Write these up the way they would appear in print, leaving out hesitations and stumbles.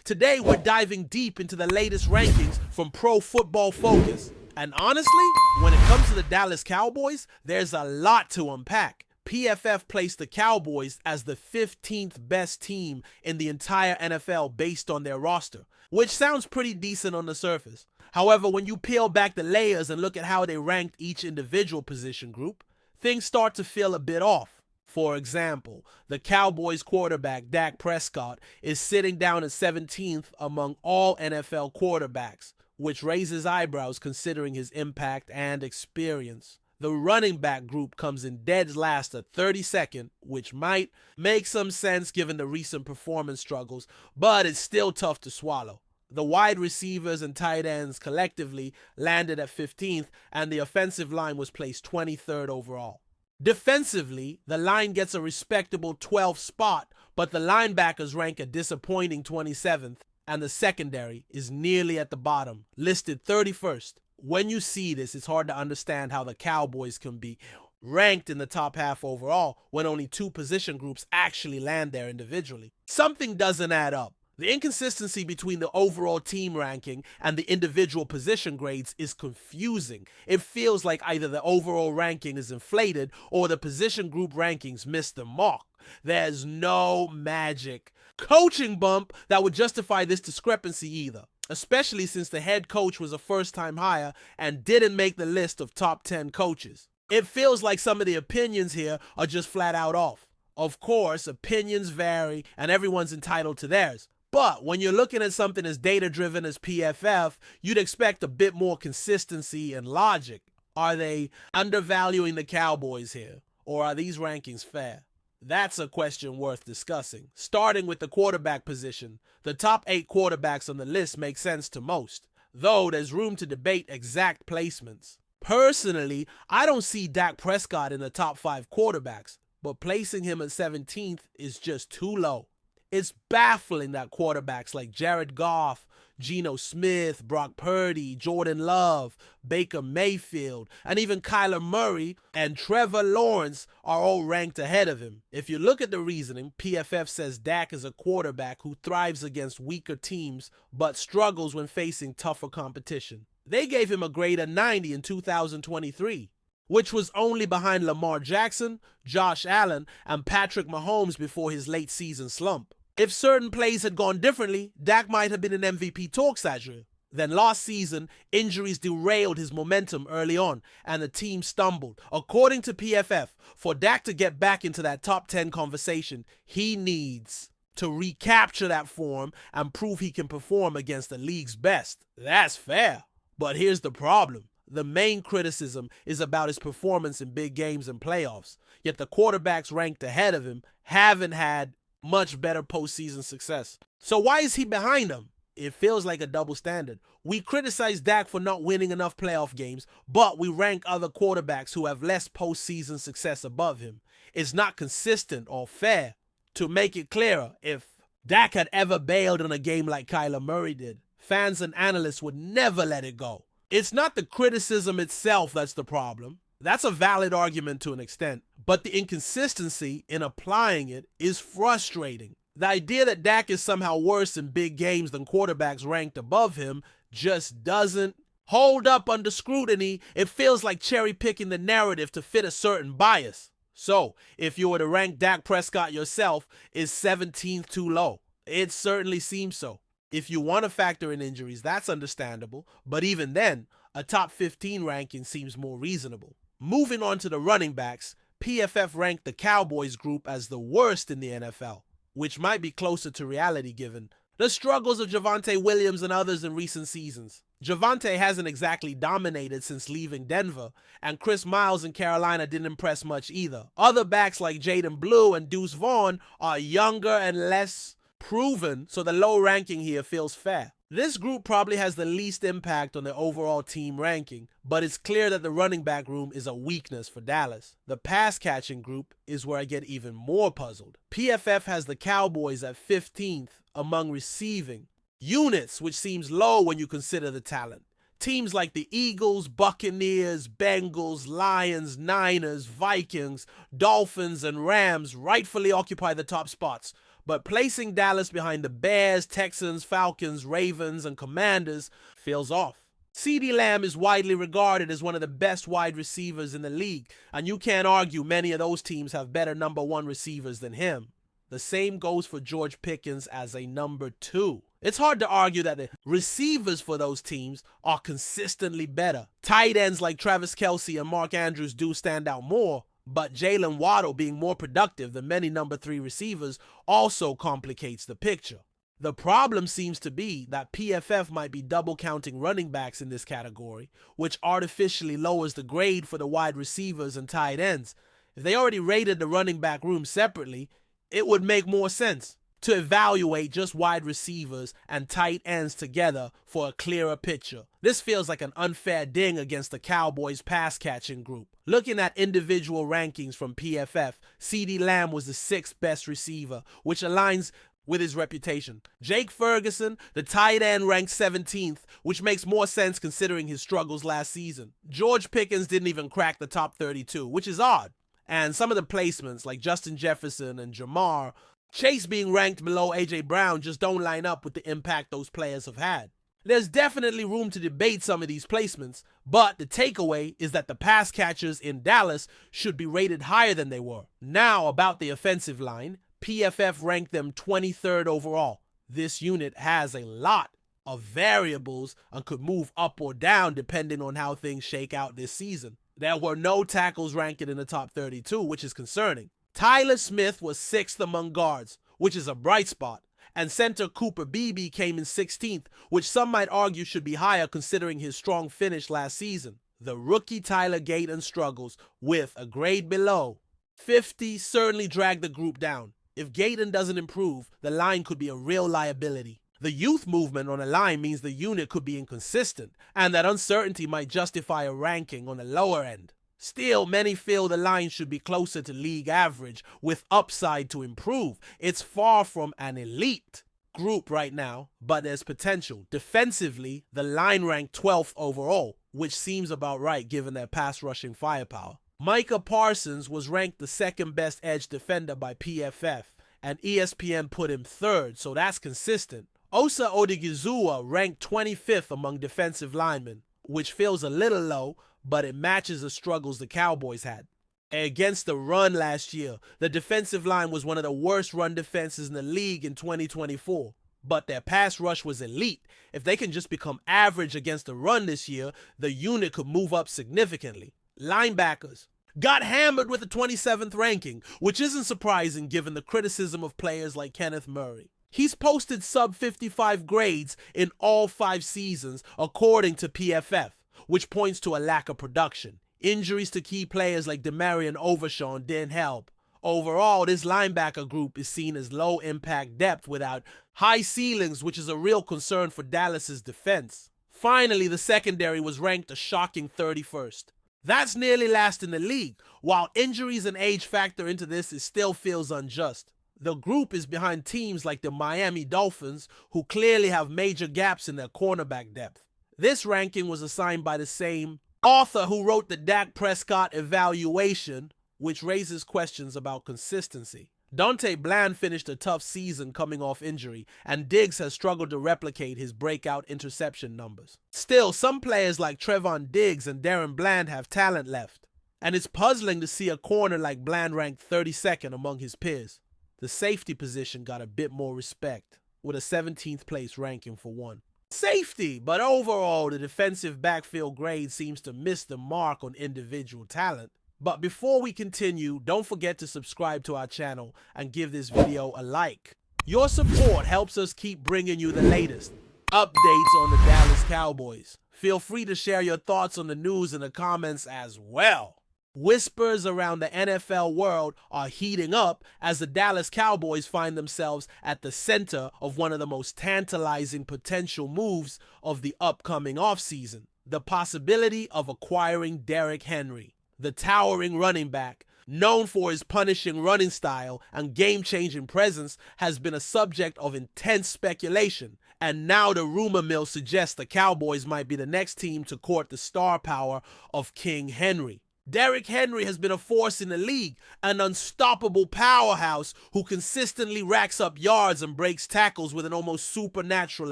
Today, we're diving deep into the latest rankings from Pro Football Focus. And honestly, when it comes to the Dallas Cowboys, there's a lot to unpack. PFF placed the Cowboys as the 15th best team in the entire NFL based on their roster, which sounds pretty decent on the surface. However, when you peel back the layers and look at how they ranked each individual position group, things start to feel a bit off. For example, the Cowboys quarterback Dak Prescott is sitting down at 17th among all NFL quarterbacks, which raises eyebrows considering his impact and experience. The running back group comes in dead last at 32nd, which might make some sense given the recent performance struggles, but it's still tough to swallow. The wide receivers and tight ends collectively landed at 15th, and the offensive line was placed 23rd overall. Defensively, the line gets a respectable 12th spot, but the linebackers rank a disappointing 27th, and the secondary is nearly at the bottom, listed 31st. When you see this, it's hard to understand how the Cowboys can be ranked in the top half overall when only two position groups actually land there individually. Something doesn't add up. The inconsistency between the overall team ranking and the individual position grades is confusing. It feels like either the overall ranking is inflated or the position group rankings missed the mark. There's no magic coaching bump that would justify this discrepancy either, especially since the head coach was a first-time hire and didn't make the list of top 10 coaches. It feels like some of the opinions here are just flat out off. Of course, opinions vary and everyone's entitled to theirs. But when you're looking at something as data-driven as PFF, you'd expect a bit more consistency and logic. Are they undervaluing the Cowboys here, or are these rankings fair? That's a question worth discussing. Starting with the quarterback position, the top 8 quarterbacks on the list make sense to most, though there's room to debate exact placements. Personally, I don't see Dak Prescott in the top 5 quarterbacks, but placing him at 17th is just too low. It's baffling that quarterbacks like Jared Goff, Geno Smith, Brock Purdy, Jordan Love, Baker Mayfield, and even Kyler Murray and Trevor Lawrence are all ranked ahead of him. If you look at the reasoning, PFF says Dak is a quarterback who thrives against weaker teams but struggles when facing tougher competition. They gave him a grade of 90 in 2023. Which was only behind Lamar Jackson, Josh Allen, and Patrick Mahomes before his late season slump. If certain plays had gone differently, Dak might have been in MVP talks that year. Then last season, injuries derailed his momentum early on, and the team stumbled. According to PFF, for Dak to get back into that top 10 conversation, he needs to recapture that form and prove he can perform against the league's best. That's fair. But here's the problem. The main criticism is about his performance in big games and playoffs, yet the quarterbacks ranked ahead of him haven't had much better postseason success. So why is he behind them? It feels like a double standard. We criticize Dak for not winning enough playoff games, but we rank other quarterbacks who have less postseason success above him. It's not consistent or fair. To make it clearer, if Dak had ever bailed in a game like Kyler Murray did, fans and analysts would never let it go. It's not the criticism itself that's the problem. That's a valid argument to an extent, but the inconsistency in applying it is frustrating. The idea that Dak is somehow worse in big games than quarterbacks ranked above him just doesn't hold up under scrutiny. It feels like cherry-picking the narrative to fit a certain bias. So, if you were to rank Dak Prescott yourself, is 17th too low? It certainly seems so. If you want to factor in injuries, that's understandable, but even then, a top 15 ranking seems more reasonable. Moving on to the running backs, PFF ranked the Cowboys group as the worst in the NFL, which might be closer to reality given the struggles of Javonte Williams and others in recent seasons. Javonte hasn't exactly dominated since leaving Denver, and Chris Miles in Carolina didn't impress much either. Other backs like Jaden Blue and Deuce Vaughn are younger and less proven, so the low ranking here feels fair. This group probably has the least impact on the overall team ranking, but it's clear that the running back room is a weakness for Dallas. The pass catching group is where I get even more puzzled. PFF has the Cowboys at 15th among receiving units, which seems low when you consider the talent. Teams like the Eagles, Buccaneers, Bengals, Lions, Niners, Vikings, Dolphins, and Rams rightfully occupy the top spots, but placing Dallas behind the Bears, Texans, Falcons, Ravens, and Commanders feels off. CeeDee Lamb is widely regarded as one of the best wide receivers in the league, and you can't argue many of those teams have better number one receivers than him. The same goes for George Pickens as a number 2. It's hard to argue that the receivers for those teams are consistently better. Tight ends like Travis Kelce and Mark Andrews do stand out more, but Jalen Waddle being more productive than many number 3 receivers also complicates the picture. The problem seems to be that PFF might be double counting running backs in this category, which artificially lowers the grade for the wide receivers and tight ends. If they already rated the running back room separately, it would make more sense to evaluate just wide receivers and tight ends together for a clearer picture. This feels like an unfair ding against the Cowboys pass catching group. Looking at individual rankings from PFF, CeeDee Lamb was the 6th best receiver, which aligns with his reputation. Jake Ferguson, the tight end, ranked 17th, which makes more sense considering his struggles last season. George Pickens didn't even crack the top 32, which is odd. And some of the placements, like Justin Jefferson and Jamar Chase being ranked below A.J. Brown, just don't line up with the impact those players have had. There's definitely room to debate some of these placements, but the takeaway is that the pass catchers in Dallas should be rated higher than they were. Now, about the offensive line, PFF ranked them 23rd overall. This unit has a lot of variables and could move up or down depending on how things shake out this season. There were no tackles ranked in the top 32, which is concerning. Tyler Smith was 6th among guards, which is a bright spot, and center Cooper Beebe came in 16th, which some might argue should be higher considering his strong finish last season. The rookie Tyler Gayton struggles with a grade below 50 certainly dragged the group down. If Gayton doesn't improve, the line could be a real liability. The youth movement on the line means the unit could be inconsistent, and that uncertainty might justify a ranking on the lower end. Still, many feel the line should be closer to league average, with upside to improve. It's far from an elite group right now, but there's potential. Defensively, the line ranked 12th overall, which seems about right given their pass rushing firepower. Micah Parsons was ranked the 2nd best edge defender by PFF, and ESPN put him 3rd, so that's consistent. Osa Odigizua ranked 25th among defensive linemen, which feels a little low, but it matches the struggles the Cowboys had. Against the run last year, the defensive line was one of the worst run defenses in the league in 2024, but their pass rush was elite. If they can just become average against the run this year, the unit could move up significantly. Linebackers got hammered with the 27th ranking, which isn't surprising given the criticism of players like Kenneth Murray. He's posted sub-55 grades in all 5 seasons, according to PFF, which points to a lack of production. Injuries to key players like Demarion Overshawn didn't help. Overall, this linebacker group is seen as low-impact depth without high ceilings, which is a real concern for Dallas's defense. Finally, the secondary was ranked a shocking 31st. That's nearly last in the league. While injuries and age factor into this, it still feels unjust. The group is behind teams like the Miami Dolphins, who clearly have major gaps in their cornerback depth. This ranking was assigned by the same author who wrote the Dak Prescott evaluation, which raises questions about consistency. Dante Bland finished a tough season coming off injury, and Diggs has struggled to replicate his breakout interception numbers. Still, some players like Trevon Diggs and Darren Bland have talent left, and it's puzzling to see a corner like Bland ranked 32nd among his peers. The safety position got a bit more respect, with a 17th place ranking for one. Safety, but overall, the defensive backfield grade seems to miss the mark on individual talent. But before we continue, don't forget to subscribe to our channel and give this video a like. Your support helps us keep bringing you the latest updates on the Dallas Cowboys. Feel free to share your thoughts on the news in the comments as well. Whispers around the NFL world are heating up as the Dallas Cowboys find themselves at the center of one of the most tantalizing potential moves of the upcoming offseason: the possibility of acquiring Derrick Henry. The towering running back, known for his punishing running style and game-changing presence, has been a subject of intense speculation, and now the rumor mill suggests the Cowboys might be the next team to court the star power of King Henry. Derrick Henry has been a force in the league, an unstoppable powerhouse who consistently racks up yards and breaks tackles with an almost supernatural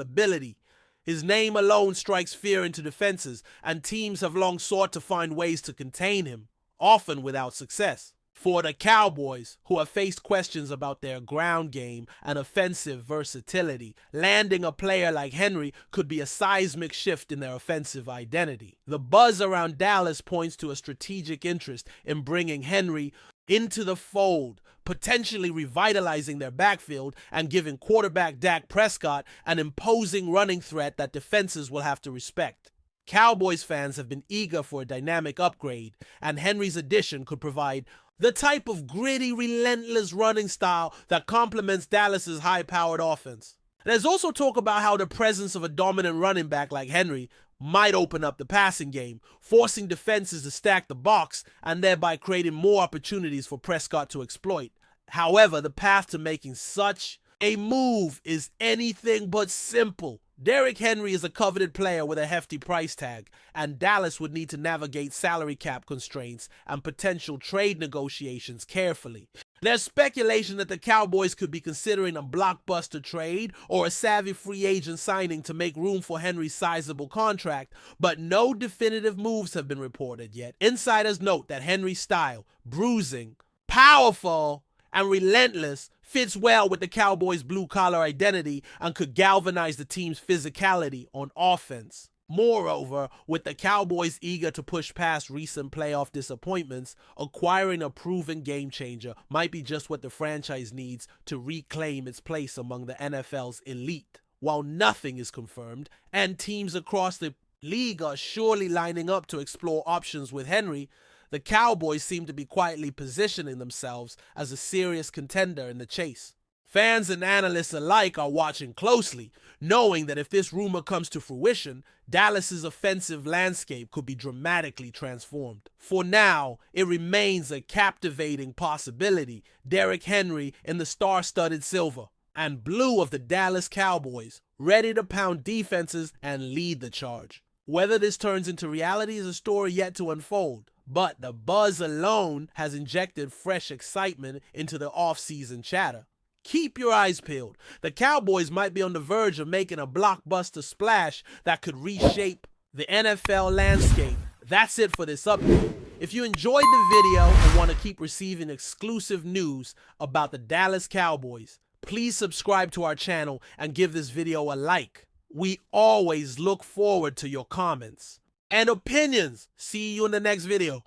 ability. His name alone strikes fear into defenses, and teams have long sought to find ways to contain him, often without success. For the Cowboys, who have faced questions about their ground game and offensive versatility, landing a player like Henry could be a seismic shift in their offensive identity. The buzz around Dallas points to a strategic interest in bringing Henry into the fold, potentially revitalizing their backfield and giving quarterback Dak Prescott an imposing running threat that defenses will have to respect. Cowboys fans have been eager for a dynamic upgrade, and Henry's addition could provide the type of gritty, relentless running style that complements Dallas's high-powered offense. There's also talk about how the presence of a dominant running back like Henry might open up the passing game, forcing defenses to stack the box and thereby creating more opportunities for Prescott to exploit. However, the path to making such a move is anything but simple. Derrick Henry is a coveted player with a hefty price tag, and Dallas would need to navigate salary cap constraints and potential trade negotiations carefully. There's speculation that the Cowboys could be considering a blockbuster trade or a savvy free agent signing to make room for Henry's sizable contract, but no definitive moves have been reported yet. Insiders note that Henry's style, bruising, powerful, and relentless, fits well with the Cowboys' blue-collar identity and could galvanize the team's physicality on offense. Moreover, with the Cowboys eager to push past recent playoff disappointments, acquiring a proven game-changer might be just what the franchise needs to reclaim its place among the NFL's elite. While nothing is confirmed, and teams across the league are surely lining up to explore options with Henry, the Cowboys seem to be quietly positioning themselves as a serious contender in the chase. Fans and analysts alike are watching closely, knowing that if this rumor comes to fruition, Dallas's offensive landscape could be dramatically transformed. For now, it remains a captivating possibility: Derrick Henry in the star-studded silver and blue of the Dallas Cowboys, ready to pound defenses and lead the charge. Whether this turns into reality is a story yet to unfold, but the buzz alone has injected fresh excitement into the off-season chatter. Keep your eyes peeled. The Cowboys might be on the verge of making a blockbuster splash that could reshape the NFL landscape. That's it for this update. If you enjoyed the video and want to keep receiving exclusive news about the Dallas Cowboys, please subscribe to our channel and give this video a like. We always look forward to your comments and opinions. See you in the next video.